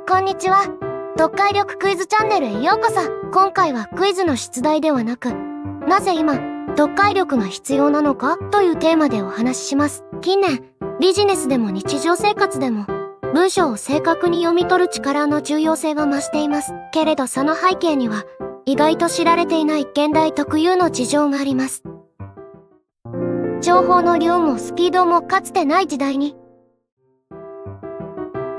こんにちは。読解力クイズチャンネルへようこそ。今回はクイズの出題ではなく、なぜ今、読解力が必要なのかというテーマでお話しします。近年、ビジネスでも日常生活でも、文章を正確に読み取る力の重要性が増しています。けれどその背景には、意外と知られていない現代特有の事情があります。情報の量もスピードもかつてない時代に、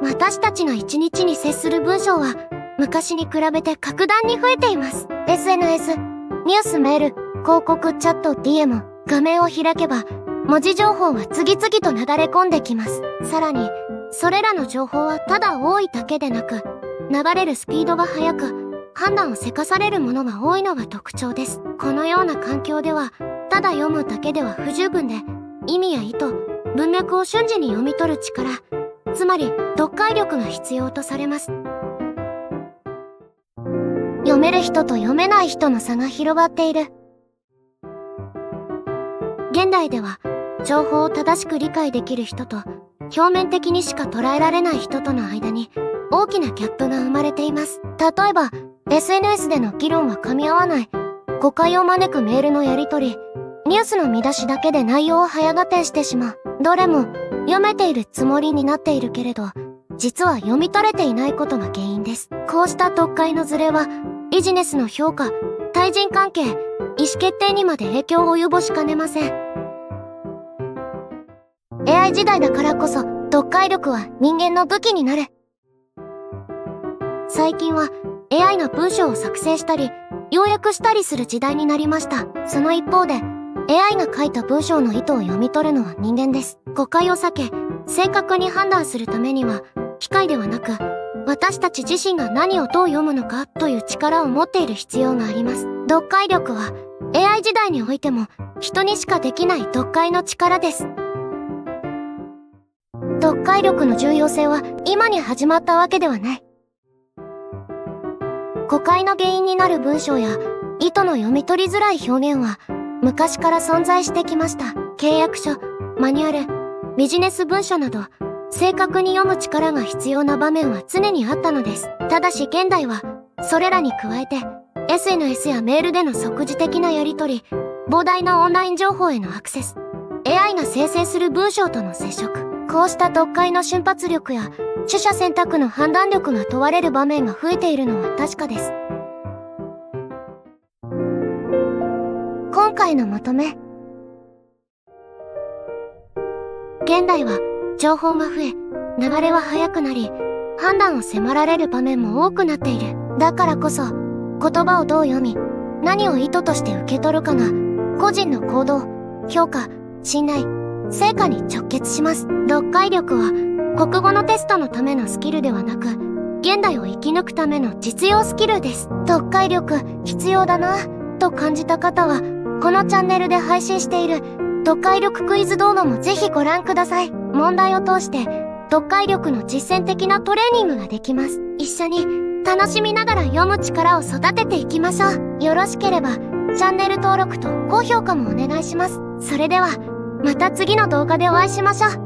私たちが一日に接する文章は昔に比べて格段に増えています。SNS、ニュース、メール、広告、チャット、DM、画面を開けば文字情報は次々と流れ込んできます。さらに、それらの情報はただ多いだけでなく、流れるスピードが速く、判断をせかされるものが多いのが特徴です。このような環境では、ただ読むだけでは不十分で、意味や意図、文脈を瞬時に読み取る力、つまり読解力が必要とされます。読める人と読めない人の差が広がっている。現代では情報を正しく理解できる人と表面的にしか捉えられない人との間に大きなギャップが生まれています。例えば SNS での議論は噛み合わない、誤解を招くメールのやり取り、ニュースの見出しだけで内容を早合点してしまう。どれも読めているつもりになっているけれど、実は読み取れていないことが原因です。こうした読解のズレは、ビジネスの評価、対人関係、意思決定にまで影響を及ぼしかねません。AI 時代だからこそ、読解力は人間の武器になる。最近は AI が文章を作成したり、要約したりする時代になりました。その一方で、AI が書いた文章の意図を読み取るのは人間です。誤解を避け、正確に判断するためには、機械ではなく、私たち自身が何をどう読むのかという力を持っている必要があります。読解力は、AI 時代においても、人にしかできない読解の力です。読解力の重要性は、今に始まったわけではない。誤解の原因になる文章や、意図の読み取りづらい表現は、昔から存在してきました。契約書、マニュアル、ビジネス文書など、正確に読む力が必要な場面は常にあったのです。ただし現代は、それらに加えて、SNS やメールでの即時的なやり取り、膨大なオンライン情報へのアクセス、AI が生成する文章との接触、こうした読解の瞬発力や、取捨選択の判断力が問われる場面が増えているのは確かです。今回のまとめ。現代は情報が増え、流れは速くなり、判断を迫られる場面も多くなっている。だからこそ、言葉をどう読み、何を意図として受け取るかが、個人の行動、評価、信頼、成果に直結します。読解力は、国語のテストのためのスキルではなく、現代を生き抜くための実用スキルです。読解力必要だな、と感じた方は、このチャンネルで配信している読解力クイズ動画もぜひご覧ください。問題を通して読解力の実践的なトレーニングができます。一緒に楽しみながら読む力を育てていきましょう。よろしければチャンネル登録と高評価もお願いします。それではまた次の動画でお会いしましょう。